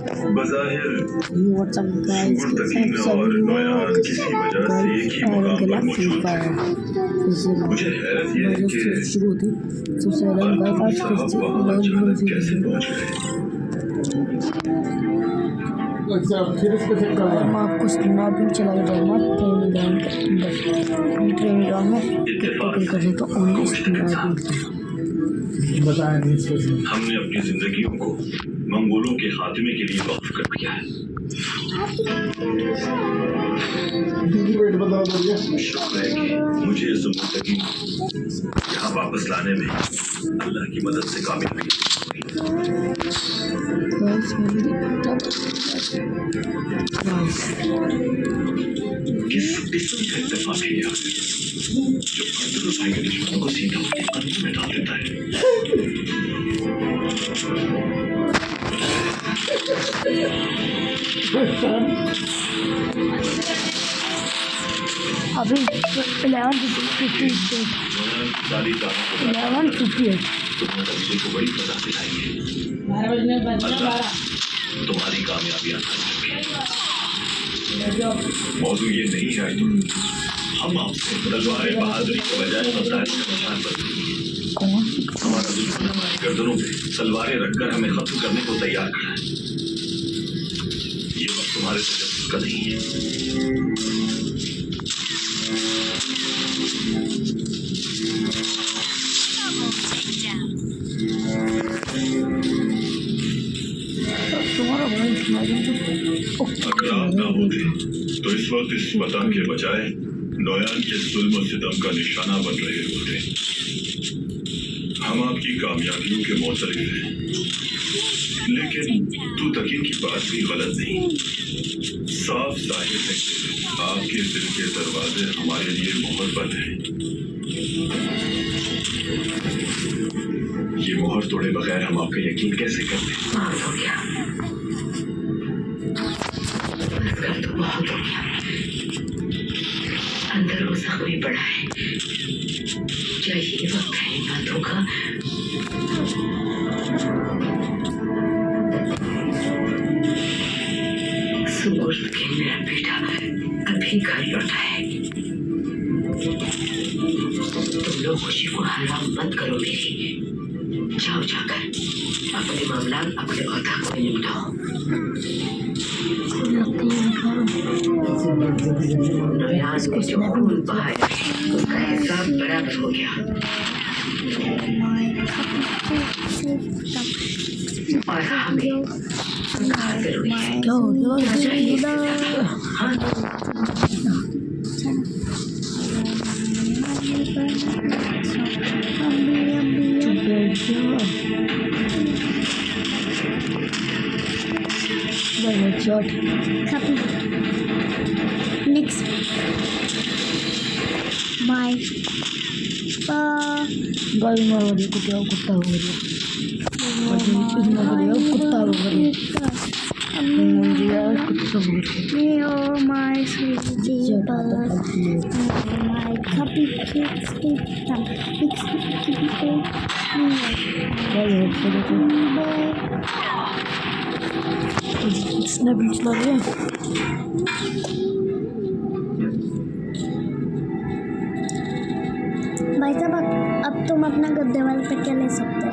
बज़ाहिर WhatsApp guys सुगुर्तगीन और नोयान किसी वजह से एक ही मुकाम पर मौजूद थे। मुझे हैरत यह है कि शुरू होती सबसे पहले हम गाइस आज फिर से वहाँ अचानक कैसे पहुंच गए। मैं आपको स्नैपिंग चला के जाऊँगा ट्रेनिंग ग्राउंड में इत्तेफाक कर रहे तो ओनली स्नैपिंग हमने अपनी जिंदगियों को मंगोलों के खात्मे के लिए वक्फ कर दिया है। शुक्र है कि मुझे इस जिंदगी यहाँ वापस लाने में अल्लाह की मदद से कामयाबी हुई। किस किस्म का इत्तेफाक है यह जो भाई के दुश्मनों को सीधा उसके कानून में डाल देता है। अभी 11:58 सारी दानों को 11:58 कबीले को बड़ी फतह दिलाई है। तुम्हारी कामयाबी मौजूद ये नहीं है तो हम आपसे तलवार बहादुरी के बजाय मसाइल का निशान बदलेंगे। हमारा दुश्मन हमारी गर्दनों पे तलवारें रखकर हमें खत्म करने को तैयार खड़ा है। ये वक्त तुम्हारे तजस्सुस का नहीं है। अगर आप ना होते तो इस वक्त इस फतह के बजाय नोयान के जुल्म और सितम का निशाना बन रहे होते। हम आपकी कामयाबियों के मोतलिफ हैं, लेकिन तू तकीन की बात भी गलत नहीं। साफ जाहिर है आपके दिल के दरवाजे हमारे लिए मोहर बंद हैं। ये मोहर तोड़े बगैर हम आपका यकीन कैसे करते? बहुत हो गया, तो बहुत हो गया। अंदर को जख्मी पड़ा है। क्या ये वक्त है इन बातों का? सुबुर्द के मेरा बेटा अभी घर लौटा है। तुम लोग खुशी को हराम मत करो मेरी। जाओ जाकर अपने मामला अपने औता को निपटाओ। नोयान को जो खून बहाया उसका हिसाब बराबर हो गया। और हमें खातिर हुई है। हाँ Shot. Copy. Next. My. गाड़ी में हो रही कुत्ता हो रही है। कुत्ता हो रही है। कुत्ता हो रही है। Me oh my sweetie bala. My copy kids snapping चला रही है। भाई साहब अब तुम अपना गद्दे वाले तकिया ले सकते हो।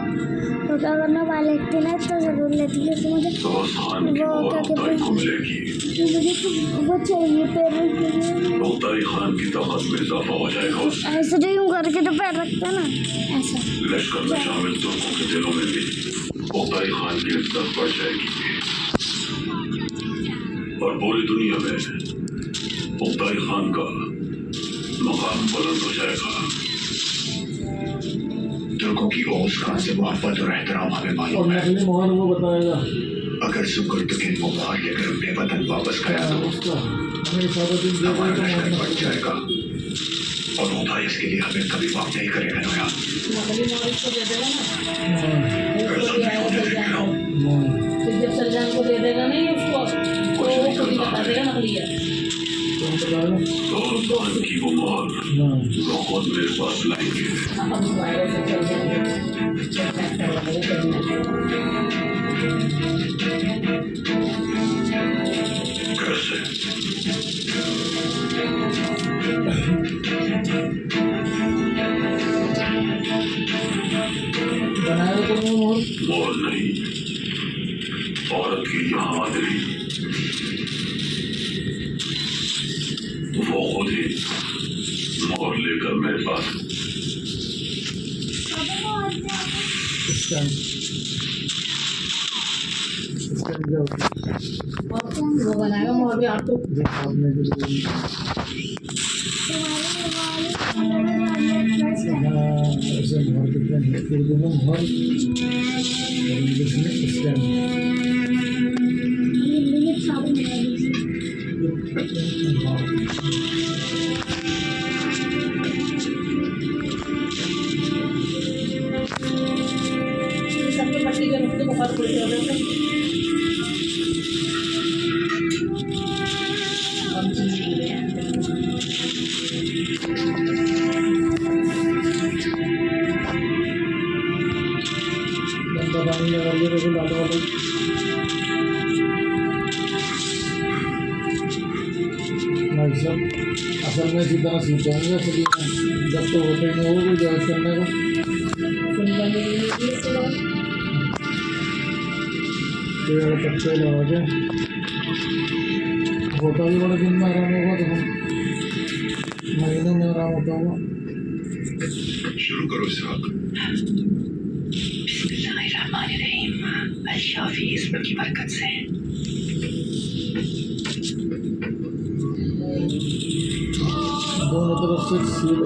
तो अगर मैं वाले लेती ना तो ज़रूर लेती, क्योंकि मुझे वो क्या कहते हैं मुझे तो वो चाहिए पैर खान की ताकत में इजाफा हो जाएगा। ऐसे जो यूँ करके तो पैर रखते हैं ना ऐसा। लश्कर में शामिल तुर्कों के दिलों में भी मुख्तार खान की इज्जत बढ़ जाएगी और पूरी दुनिया में मुख्तार खान का मकाम बुलंद हो जाएगा। तुर्कों की ओस खान से मोहब्बत और एहतराम हमें मालूम है। अगर सुकुर्तुगिन वो मार लेकर अपने वतन वापस गया तो हमारा लश्कर बढ़ जाएगा और खुदा इसके लिए हमें कभी माफ नहीं करेगा। नोया जब सलमान को दे देगा नहीं उसको वो खुद ही बता देगा नकली है। की वो मोहर खुद मेरे पास लाएंगे। औरत की यहाँ आदमी वो खुद ही मोहर लेकर मेरे पास स्कैन क्या होता है? वो बनाएगा मोर भी आप तो जो आपने जो ऐसे मोहर डिफरेंट है उर्दू में मोहर और इंग्लिश में स्कैन सबके पट्टी के नुकते बहुत खुलते होते हैं गंदा पानी लगा लिया तो डालो वाले भाई साहब असल में इसी तरह सीखते होंगे असली में जब तो होते ही नहीं हो कोई जांच करने का पेड़ पत्ते लगा के होता भी बड़े दिन में आराम होगा तो हम महीनों में आराम होता होगा शुरू करो इसहाक। बिस्मिल्लाहिर्रहमानिर्रहीम। अल-शाफी इसम की बरकत से दोनों तरफ से सील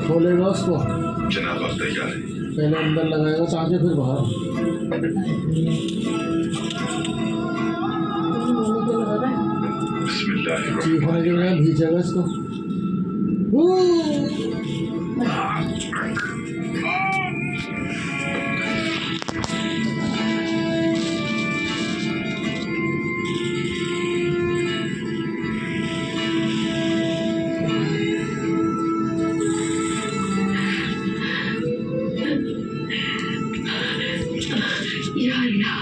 खोलेगा उसको जनाब आप तैयार है? पहले अंदर लगाएगा ताकि फिर बाहर बिस्मिल्लाहिर्रहमानिर्रहीम। चीखने के लिए भीजेगा इसको या अल्लाह,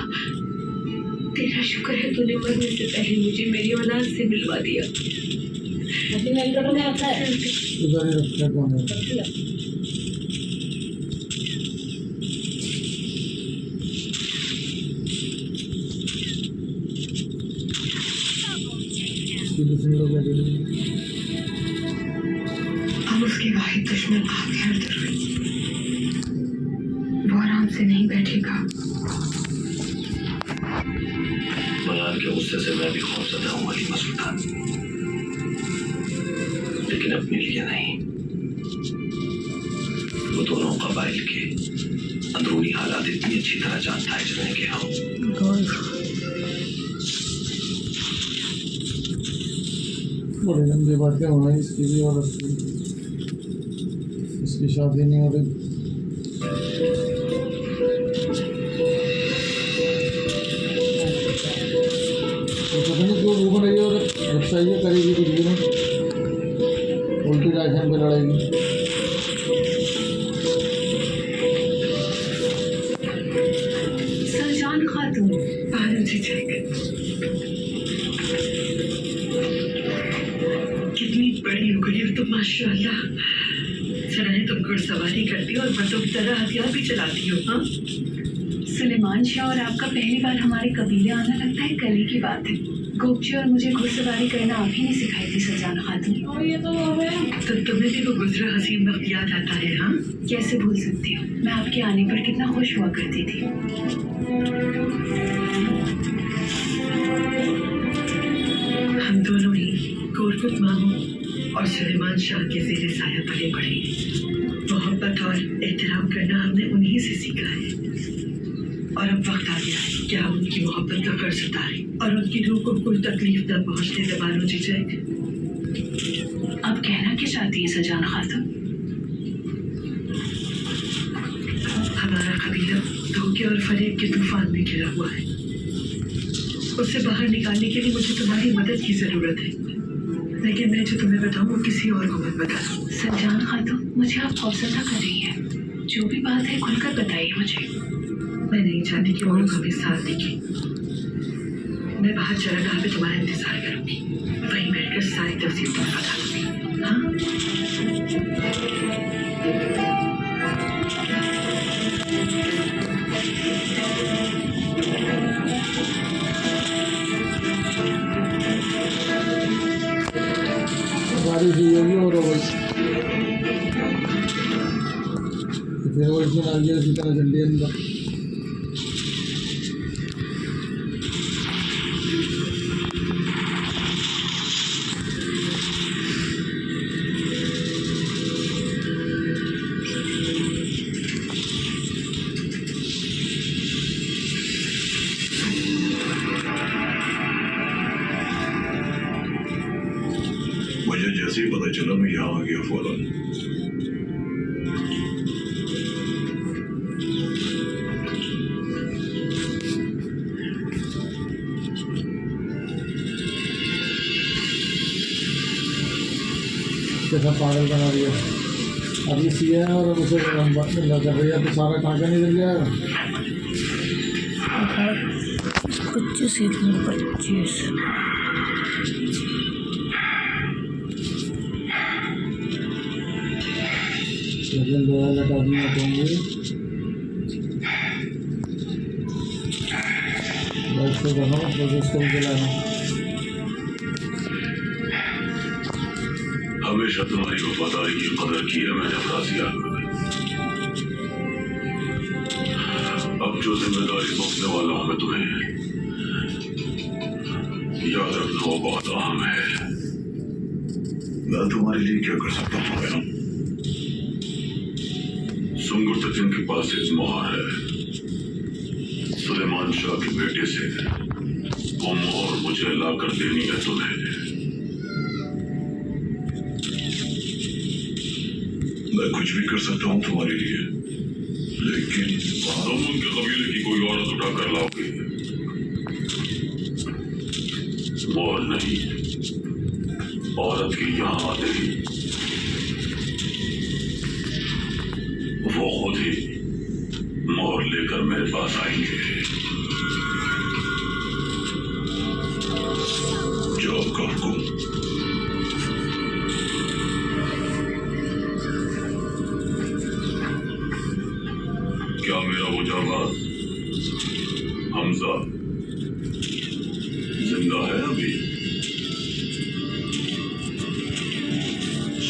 तेरा शुक्र है तूने मरने से पहले मुझे मेरी औलाद से मिलवा दिया। लेकिन हेलीकॉप्टर में रखा है उधर ही रखा कौन है इसकी दूसरी लोग लगे हुए हैं। हम उसके वाहिद दुश्मन हथियार जरूर वो आराम से नहीं बैठेगा। बयान के गुस्से से मैं भी खौफजदा हूँ अली सुल्तान, लेकिन अपने लिए नहीं। वो दोनों कबाइल के अंदरूनी हालात इतनी अच्छी तरह जानता है जितने के हम। बड़े लंबी बातें हो रही इसकी भी और उसकी इसकी शादी नहीं हो रही तो पता नहीं क्यों वो बनाइए और बताइए करेगी कुछ भी नहीं उल्टी डायरेक्शन पे लड़ाएगी सरजान खातून भारत जी कितनी बड़ी हो गई हो तुम माशाल्लाह। सुना है तुम घुड़सवारी करती हो और मर्दों की तरह हथियार भी चलाती हो। हाँ, सुलेमान शाह और आपका पहली बार हमारे कबीले आना लगता है कल ही की बात है। गोपची और मुझे घुड़सवारी करना आप ही ने सिखाई थी सरजान खातून। और ये तो हमें तो तुम्हें भी वो गुजरा हसीन वक्त याद आता है? हाँ, कैसे भूल सकती हूँ, मैं आपके आने पर कितना खुश हुआ करती थी। हम दोनों ही कोरकुट मामू और सुलेमान शाह के ज़ेरे साया पले पड़े। मोहब्बत और एहतराम करना हमने उन्हीं से सीखा है और अब वक्त आ गया है कि हम उनकी मोहब्बत का कर्ज उतारें और उनकी रूह को कोई तकलीफ न पहुँचने दबानो जी जाए। अब कहना क्या चाहती है सरजान खातून? हमारा कबीला धोखे और फरेब के तूफान में घिरा हुआ है। उससे बाहर निकालने के लिए मुझे तुम्हारी मदद की जरूरत है, लेकिन मैं जो तुम्हें बताऊं वो किसी और को मत बताना। सरजान खातून, मुझे आप खौफजदा कर रही हैं। जो भी बात है खुलकर बताइए मुझे। मैं नहीं चाहती कि वो लोग हमें साथ देखें। मैं बाहर चरागाह पे तुम्हारा इंतजार करूंगी, वहीं बैठकर सारी तफसील तुम्हें बता दूंगी। हाँ, बारिश हुई होगी और हो गई, फिर वो इसमें आ गया उसी तरह जल्दी अंदर। मुझे जैसे ही पता चला मैं यहाँ आ गया फौरन। कैसा पागल बना दिया। अभी सिया है और उसे हम बात नहीं लग रही है तो सारा टाँका निकल जाएगा। 25 नंबर 25 लेकिन 2000 आदमी होंगे बस तो रहो प्रोजेक्ट को चलाना। हमेशा तुम्हारी वफादारी की कदर की है मैंने फ्राजिया। अब जो जिम्मेदारी सौंपने वाला हूं मैं तुम्हें, याद रखना वो बहुत अहम है। मैं तुम्हारे लिए क्या कर सकता हूँ बयान? सुंगुर तकिन के पास एक मोहर है, सुलेमान शाह के बेटे से वो मोहर मुझे लाकर देनी है तुम्हें। मैं कुछ भी कर सकता हूँ तुम्हारे लिए, लेकिन तुम उनके कबीले की कोई औरत उठा कर लाओगे। मोहर नहीं, औरत की यहाँ आते ही वो खुद ही मोहर लेकर मेरे पास आएंगे। जो आपका हुक्म। क्या मेरा वो जाबाज हमजा जिंदा है अभी?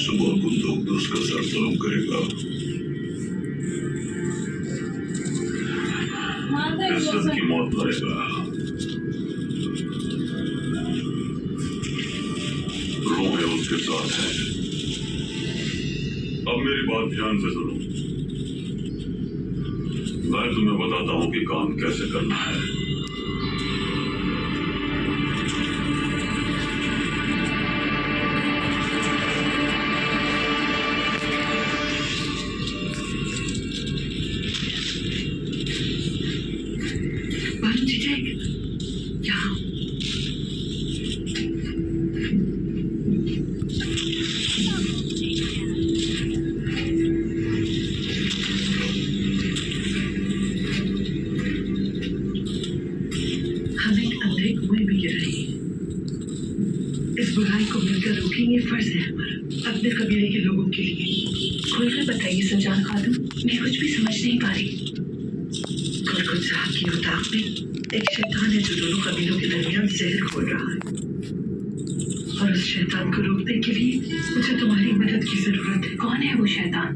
सुबह बंदूक उसका सर तलम करेगा। इज्जत की मौत मरेगा। रूहें उसके साथ है। अब मेरी बात ध्यान से सुनो। मैं तुम्हें बताता हूं कि काम कैसे करना है। ये फर्ज है हमारा अपने कबीले के लोगों के लिए। खुलकर बताइए सजान खातून, मैं कुछ भी समझ नहीं पा रही। कुलकुल साहब की औताक में एक शैतान है जो दोनों कबीलों के दरमियान जहर खोल रहा है, और उस शैतान को रोकने के लिए मुझे तुम्हारी मदद की जरूरत है। कौन है वो शैतान?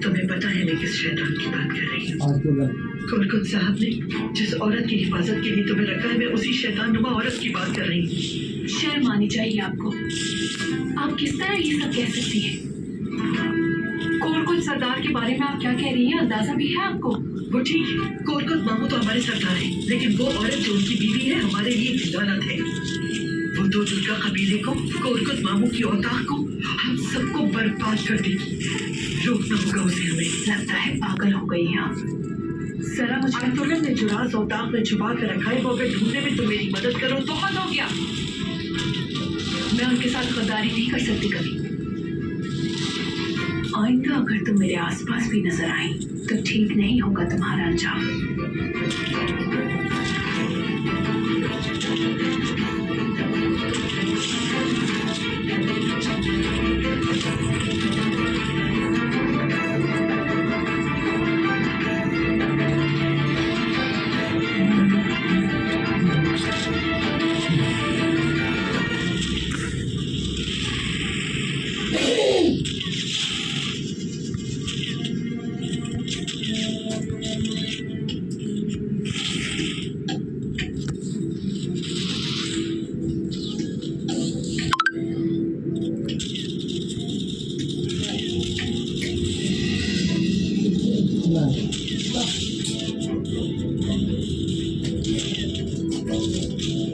तुम्हें पता है मैं किस शैतान की बात कर रही हूँ? कुलकुल साहब ने जिस औरत की हिफाजत के लिए तुम्हें रखा है, मैं उसी शैतान नुमा औरत की बात कर रही हूँ। शर्म आनी चाहिए आपको। आप किस तरह ये सब कह सकती हैं? कोलकुल सरदार के बारे में आप क्या कह रही हैं, अंदाजा भी है आपको? वो ठीक है, कोलकुल मामू तो हमारे सरदार है, लेकिन वो औरत जो उनकी बीवी है हमारे लिए जिंदानत है। वो दो दुर्गा कबीले को, कोलकुल मामू की औताक को, हम सबको बर्बाद कर देगी। रोकना होगा उसे हमें। लगता है पागल हो गई हैं आप। जरा मुझे अंतुलन ने जुरास औताक में छुपा कर रखा है, वो अगर ढूंढने में तुम मेरी मदद करो तो बहुत हो गया। मैं उनके साथ गद्दारी नहीं कर सकती कभी। आइंदा अगर तुम मेरे आसपास भी नजर आई तो ठीक नहीं होगा तुम्हारा अंजाम।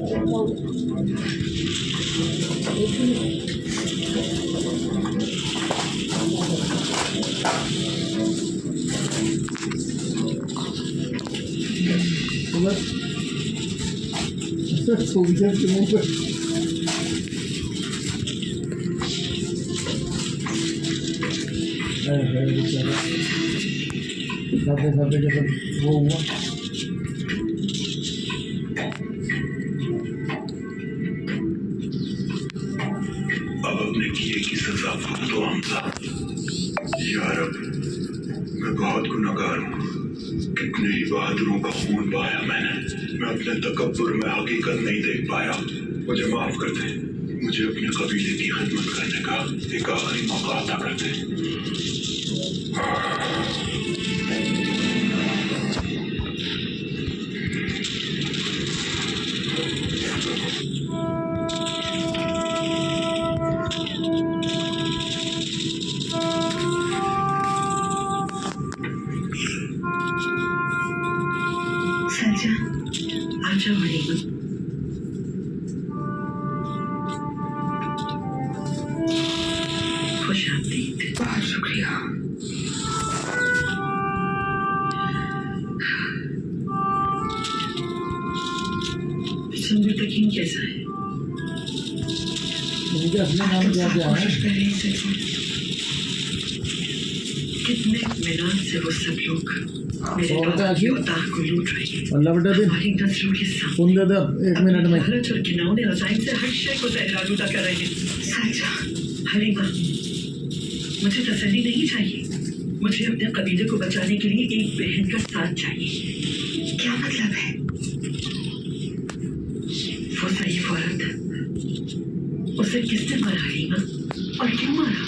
तो बस सोवियत के मुंह पे खाते खाते के सब वो हुआ। अब अपने किए की सजा भुगतो हमजा। या रब, मैं बहुत गुनहगार हूँ। कितने ही बहादुरों का खून बहाया मैंने। मैं अपने तकब्बुर में हकीकत नहीं देख पाया। मुझे माफ कर दे। मुझे अपने कबीले की खिदमत करने का एक आखिरी मौका अता कर दे। सजा, आजा हरीमा। खुश आमदीद। बहुत शुक्रिया। संजू तकीन कैसा है? उनके असली नाम क्या क्या है? कोशिश कर रहे हैं सजा। कितने इत्मीनान से वो सब लोग मेरे और दादा क्या की जी? औताक को लूट रहे हैं। अल्लाह बेटा दिन हमारी नस्लों के सामने सुन दे दे 1 मिनट में। लालच और घिनौने रज़ाइम से हर शय को ज़हरालूदा कर रहे हैं। सजा, हरीमा, मुझे तसल्ली नहीं चाहिए। मुझे अपने कबीले को बचाने के लिए एक बहन का साथ चाहिए। क्या मतलब है? वो सही औरत, उसे किसने मारा हरीमा, और क्यों मारा?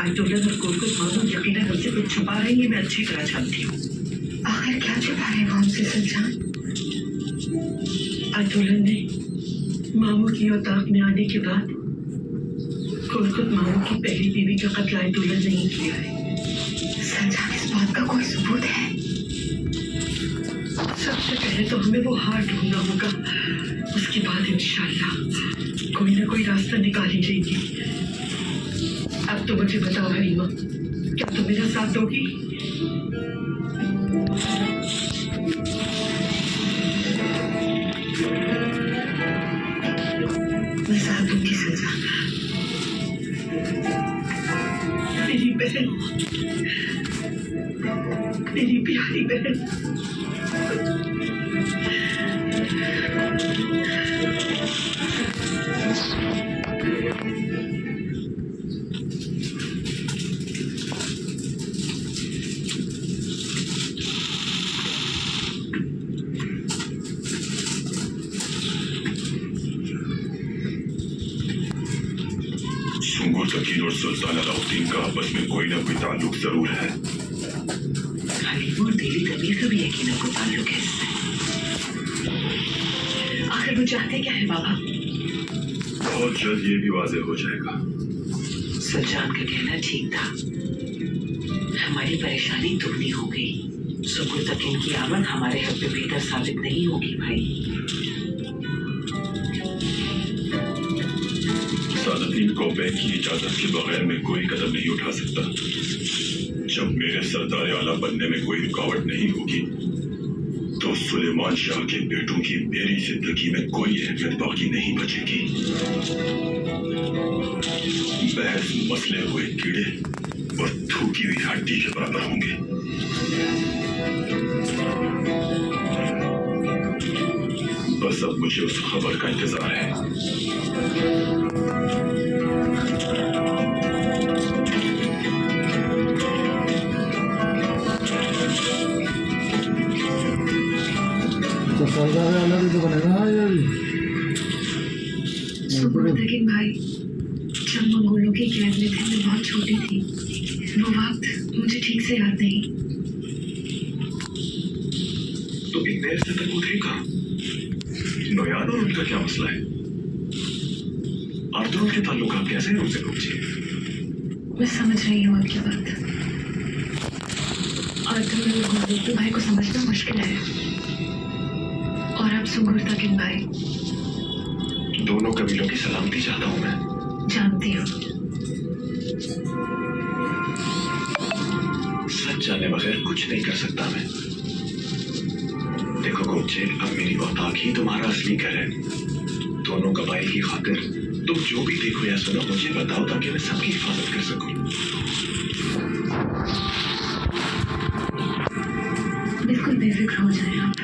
आयतुल्लाह और कोरकुस मानो यकीनन हमसे कुछ छुपा रही है। मैं अच्छी तरह जानती हूँ। आखिर क्या छुपा रहे वो हमसे सज्जान? आयतुल्लाह ने मामू की औताक में आने के बाद कोरकुस मामू की पहली बीवी का कत्ल आयतुल्लाह नहीं किया है। सज्जान, इस बात का कोई सबूत है? सबसे पहले तो हमें वो हार ढूंढना होगा। उसके बाद इंशाल्लाह कोई ना कोई रास्ता निकाल ही लेंगे। अब तो मुझे बताओ हरीमा, क्या तुम मेरा साथ दोगी? मैं साथ दूंगी सजा। मेरी बहन, मेरी प्यारी बहन। सुंगुर तकीन और सुल्तान अलाउद्दीन का आपस में कोई ना कोई ताल्लुक जरूर है। हलीम और देवी कबीर का भी यकीनन कोई ताल्लुक है इससे। आखिर वो चाहते क्या है बाबा? बहुत जल्द ये भी वाज़ेह हो जाएगा। सुल्तान का कहना ठीक था। हमारी परेशानी दुगनी हो गई। सुंगुर तकीन की आमद हमारे हक में बेहतर साबित नहीं होगी भाई। सादतीन को बैंक की इजाजत के बगैर मैं कोई कदम नहीं उठा सकता। जब मेरे सरदार आला बनने में कोई रुकावट नहीं होगी तो सुलेमान शाह के बेटों की मेरी जिंदगी में कोई अहमियत बाकी नहीं बचेगी। बहस मसले हुए कीड़े और थूकी हुई हड्डी के बराबर होंगे। बस अब मुझे उस खबर का इंतजार है। तो सरदार वाला भी तो बनेगा। हाँ यार, सुंगुर तकीन भाई, जब मंगोलों की कैद में थे मैं बहुत छोटी थी। वो वक्त मुझे ठीक से याद नहीं। तो इतने देर तक वो थे कहाँ? नौयान और उनका क्या मसला है? आर्दुल के ताल्लुक आप कैसे उनसे पूछिए? मैं समझ रही हूँ आपकी बात। आर्दुल और गोविंद भाई को समझना मुश्किल है। और सुंगुर तकिन भाई, दोनों कबीलों की सलामती चाहता हूँ मैं। जानती हूँ। सच जाने बगैर कुछ नहीं कर सकता मैं। देखो गोचे, अब मेरी औताक ही तुम्हारा असली घर है। दोनों कबाइल की खातिर तुम जो भी देखो या सुनो मुझे बताओ, ताकि मैं सबकी हिफाजत कर सकूं। बिल्कुल बेफिक्र हो जाए आप।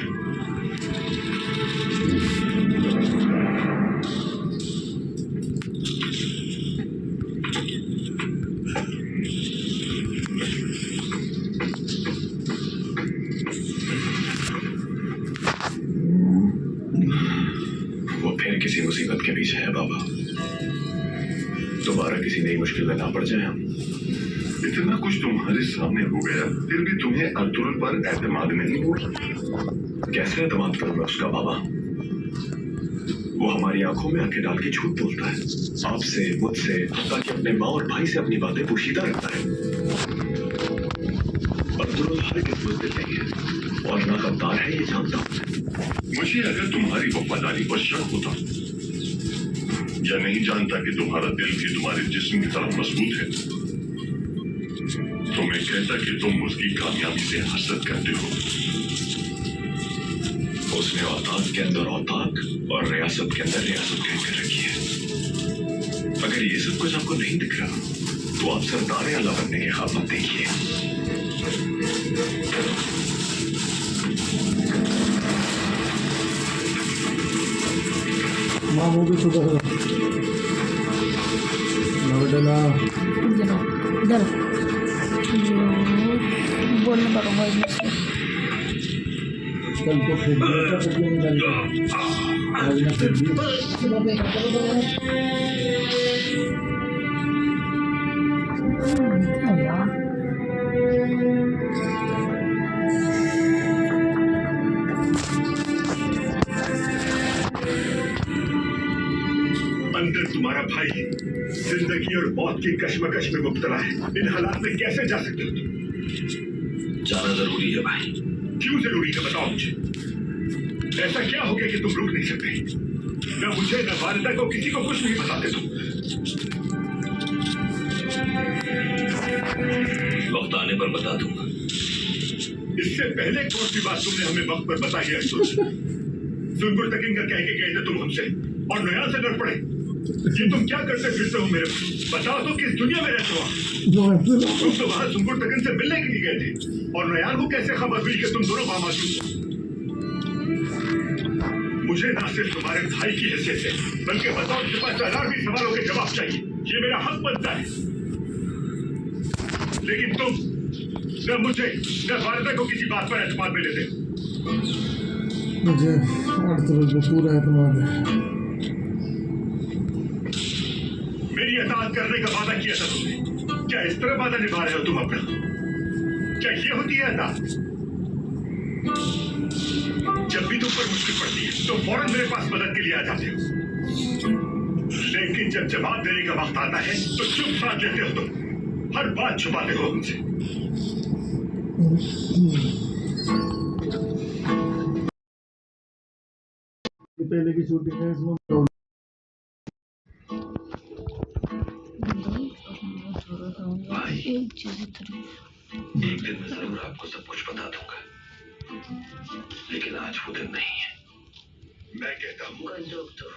वो फिर किसी मुसीबत के पीछे है बाबा। दोबारा किसी नई मुश्किल में ना पड़ जाए हम। इतना कुछ तुम्हारे सामने हो गया, फिर भी तुम्हें अब्दुल पर एतमाद नहीं हुआ। कैसे एतमाद करूं मैं उसका बाबा? वो हमारी आंखों में आंखें डाल के झूठ बोलता है, आपसे, मुझसे, ताकि अपने माँ और भाई से अपनी बातें पोशीदा रखता है। अब्दुल हर किस बुज़दिल नहीं है और ना गद्दार है, ये जानता हूँ। मुझे अगर तुम्हारी वफादारी पर शक होता या नहीं जानता कि तुम्हारा दिल भी तुम्हारे जिस्म की तरह मजबूत है, तो मैं कहता कि तुम उसकी कामयाबी से हसरत करते हो। उसने औताक के अंदर औताक और रियासत के अंदर रियासत कह कर रखी है। अगर ये सब कुछ आपको नहीं दिख रहा तो आप सरदार आला बनने के ख्वाब मत देखिए। माँ वो भी छोटा सा ना इधर बोलने पड़ूंगा इसमें से। कल तो फिर नहीं डालेगा आज ना फिर भी चलो बेटा, चलो चलो। यार अंदर तुम्हारा भाई जिंदगी और मौत की कश्मकश में मुब्तला है। इन हालात में कैसे जा सकते हो तुम? जाना जरूरी है भाई। क्यों जरूरी है बताओ मुझे। ऐसा क्या हो गया कि तुम रुक नहीं सकते? न मुझे न वालिदा को, किसी को कुछ नहीं बताते तुम। वक्त आने पर बता दूंगा। इससे पहले कौन सी बात तुमने हमें वक्त पर बताई है? सुनपुर तक इनका कह के गए थे तुम हमसे और नया से लड़ पड़े। ये तुम क्या करते फिरते हो मेरे? बताओ तो किस दुनिया में रहते हो? तुम तो वहां सुनपुर तक इनसे मिलने के लिए गए थे और नयार को कैसे खबर हुई कि तुम दोनों बामाशू हो? मुझे ना सिर्फ तुम्हारे भाई की हैसियत है, बल्कि बताओ के पास 1000 सवालों के जवाब चाहिए। ये मेरा हक बनता है। लेकिन तुम न मुझे न वालिदा को किसी बात पर एतमाद में लेते हो। मुझे हर तरह से पूरा एतमाद है। मेरी इताअत करने का वादा किया था तुमने। क्या इस तरह वादा निभा रहे हो तुम अपना? क्या ये होती है इताअत? जब भी तुम पर मुश्किल पड़ती है तो फौरन मेरे पास मदद के लिए आ जाते हो, लेकिन जब जवाब देने का वक्त आता है तो चुप साध लेते हो तुम। हर बात छुपाते हो मुझसे। पहले की शूटिंग है इसमें भाई एक दिन मैं जरूर आपको सब कुछ बता दूंगा, लेकिन आज वो दिन नहीं है। मैं कहता हूँ बंदूक दो,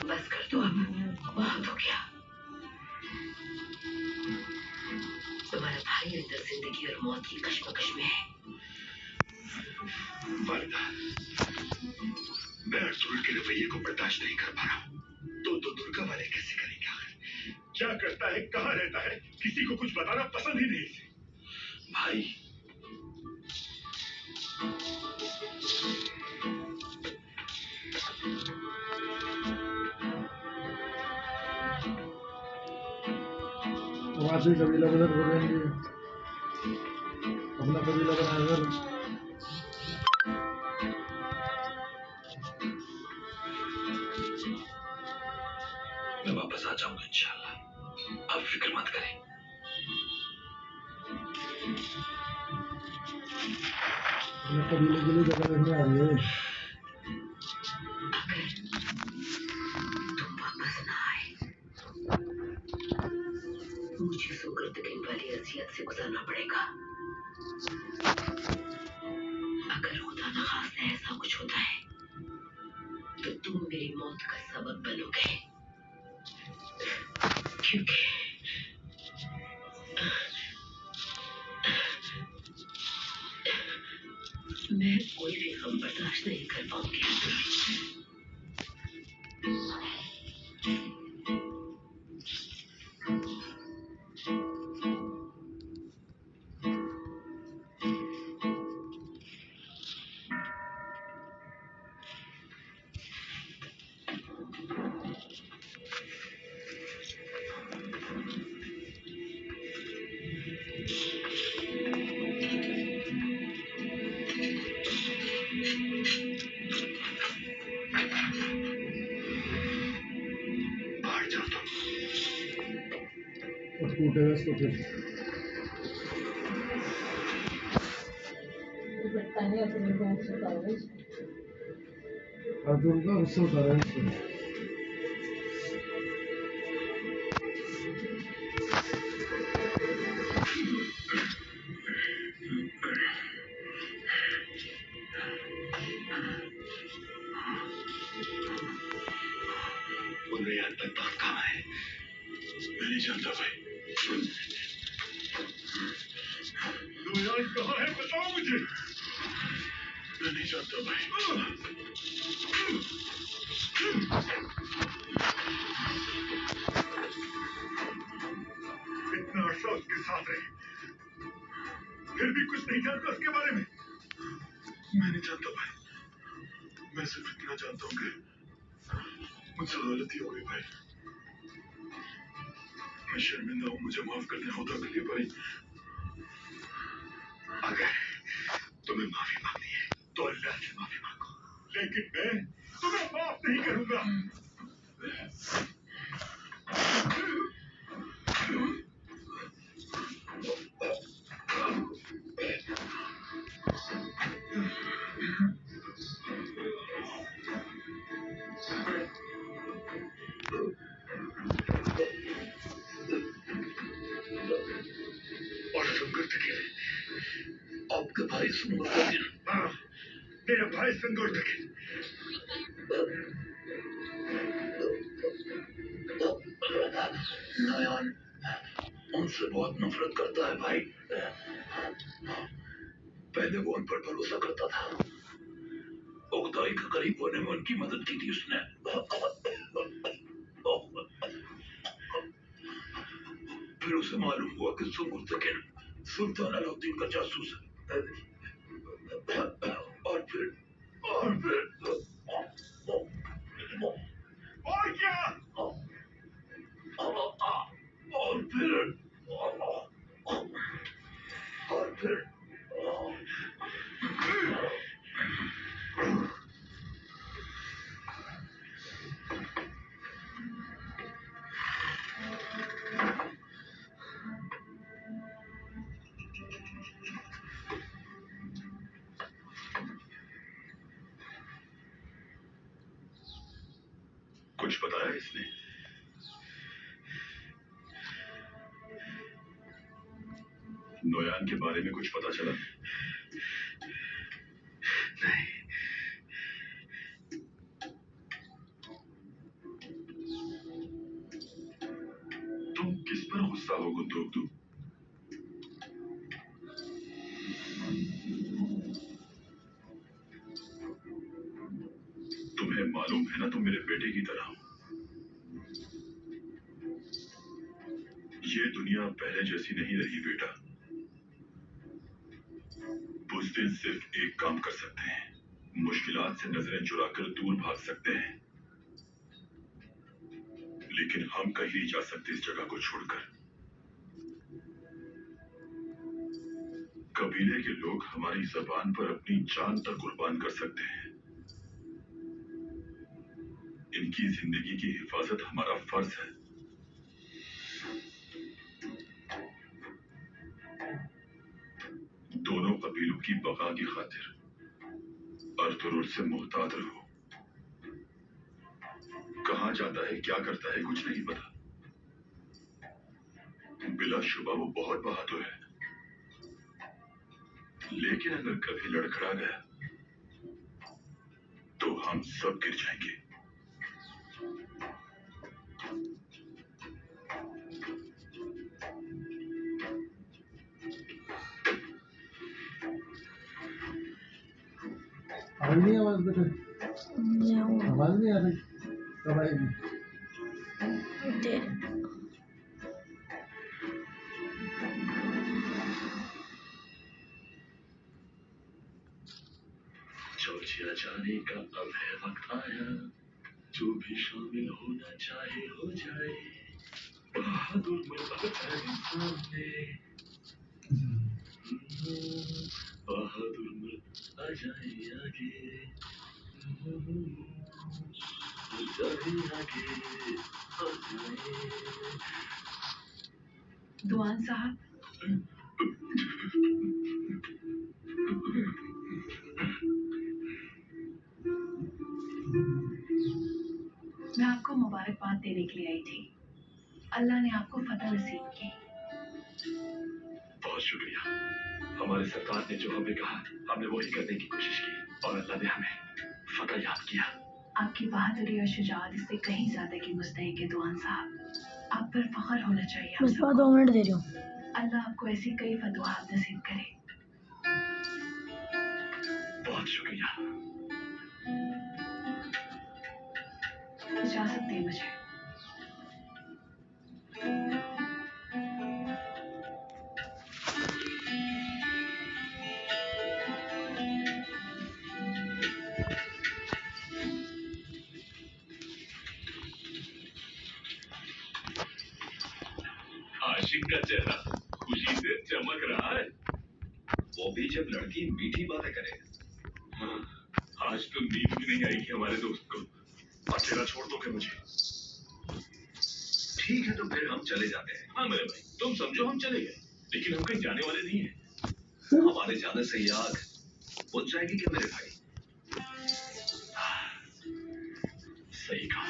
बस कर दो अब, बहुत हो गया। तुम्हारा भाई अंदर जिंदगी और मौत की कश्मकश में है। वालिदा, मैं अर्तुल के रवैये को बर्दाश्त नहीं कर पा रहा हूँ। तो दुर्गा वाले कैसे करेगा? क्या करता है, कहाँ रहता है, किसी को कुछ बताना पसंद ही नहीं इसे। भाई वहाँ से कबीला बदल हो जाएंगे, अपना कबीला बनाकर मैं वापस आ जाऊंगा इंशाल्लाह, आप फिक्र मत करें। अपने कबीले के लिए जगह देखने आ रही है। तुम वापस ना आए, मुझे सुगर्दगिन वाली अजियत से गुजरना पड़ेगा। अगर खुदा न खास्ता ऐसा कुछ होता है तो तुम मेरी मौत का सबब बनोगे, क्योंकि मैं कोई भी गम बर्दाश्त नहीं कर पाऊंगी। बाहर जाओ तुम। और टूटेगा इसको फिर। बैठता नहीं और फिर बहुत सोता है अर्जुन का गुस्सा उतारा है इसको। उन्हें यहाँ तक बात कहाँ है? मैं नहीं जानता भाई। नोयान कहाँ है बताओ मुझे। मैं नहीं जानता भाई। इतना अर्सा उसके साथ रहे, फिर भी कुछ नहीं जानता उसके बारे में। मैं नहीं जानता भाई। मैं सिर्फ इतना जानता हूँ कि मुझसे गलती हो गई भाई। मैं शर्मिंदा हूँ, मुझे माफ करने होता के लिए भाई। अगर तुम्हें माफी मांगनी है तो अल्लाह से माफी मांगो, लेकिन मैं तुम्हें माफ नहीं करूंगा। और संगठन आपके भाई संगठन। हाँ, मेरा भाई संगठन। नयान उनसे बहुत नफरत करता है भाई। पहले वो उन पर भरोसा करता था, खुदाई के करीब होने में उनकी मदद की थी उसने। फिर उसे मालूम हुआ कि सुल्तान अलाउद्दीन का जासूस है। और फिर और क्या? और फिर कुछ बताया इसने? नोयान के बारे में कुछ पता चला? नहीं। तुम किस पर गुस्सा हो गुंदोगदू? तुम्हें मालूम है ना तुम मेरे बेटे की तरह हो। ये दुनिया पहले जैसी नहीं रही बेटा। बुज़दिल सिर्फ एक काम कर सकते हैं, मुश्किलात से नजरें चुराकर दूर भाग सकते हैं, लेकिन हम कहीं नहीं जा सकते इस जगह को छोड़कर। कबीले के लोग हमारी जबान पर अपनी जान तक कुर्बान कर सकते हैं। इनकी जिंदगी की हिफाजत हमारा फर्ज है। दोनों कबीलों की बका की खातिर आर्थर से मोहतात रहो। कहाँ जाता है, क्या करता है, कुछ नहीं पता। बिलाशुबा वो बहुत बहादुर है, लेकिन अगर कभी लड़खड़ा गया तो हम सब गिर जाएंगे। आ रही नहीं आवाज़ बेटे? नहीं आवाज़ नहीं आ रही, कब आएगी? जॉर्जिया जाने का अब है वक्त आया, जो भी शामिल होना चाहे हो जाए। बहादुर मर्द है सामने, बहादुर मर्द आ जाए आगे, आ जाए आगे, आ जाए। दुआन साहब, मैं आपको मुबारकबाद देने के लिए आई थी। अल्लाह ने आपको फतह नसीब की। बहुत शुक्रिया। हमारे सरकार ने जो हमें कहा, हमने वही करने की कोशिश की और अल्लाह ने हमें फतह याद किया। आपकी बहादुरी और शुजाअत इससे कहीं ज्यादा की मुस्तहिक है दुआन साहब। आप पर फख्र होना चाहिए हम बस सबको। 2 मिनट दे रही हूँ। अल्लाह आपको ऐसी कई फतवाहत नसीब करे। बहुत शुक्रिया। इजाजत दें मुझे। आशिक का चेहरा खुशी से चमक रहा है, वो भी जब लड़की मीठी बातें करे। हाँ, आज तो नींद भी नहीं आएगी हमारे दोस्त को। अकेला छोड़ दोगे मुझे? ठीक है, तो फिर हम चले जाते हैं। हाँ मेरे भाई, तुम समझो हम चले गए, लेकिन हम कहीं जाने वाले नहीं हैं। हमारे जाने से ये आग बुझ जाएगी क्या मेरे भाई? सही कहा,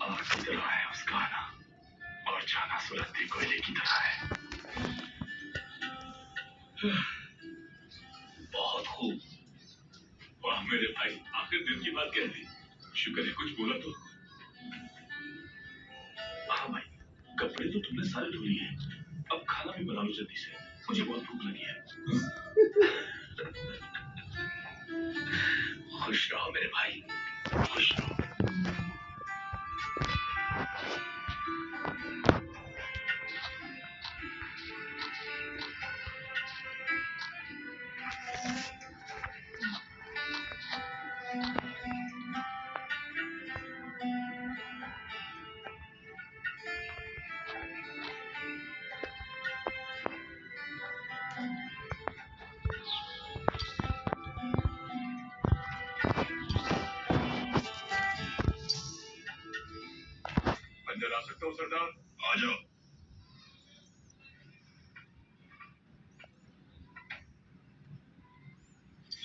आग की तरह है उसका आना, और जाना सुलगते कोयले की तरह है। बहुत खूब। वाह मेरे भाई, आखिर दिल की बात कह दी। शुक्र है कुछ बोला तो। हाँ भाई, कपड़े तो तुमने सारे धो लिए, अब खाना भी बना लो जल्दी से, मुझे बहुत भूख लगी है। खुश रहो मेरे भाई, खुश रहो। अंदर आ सकता हूँ सरदार? आ जाओ।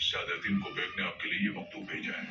शादुद्दीन को बेग ने आपके लिए ये मकतूब भेजा है।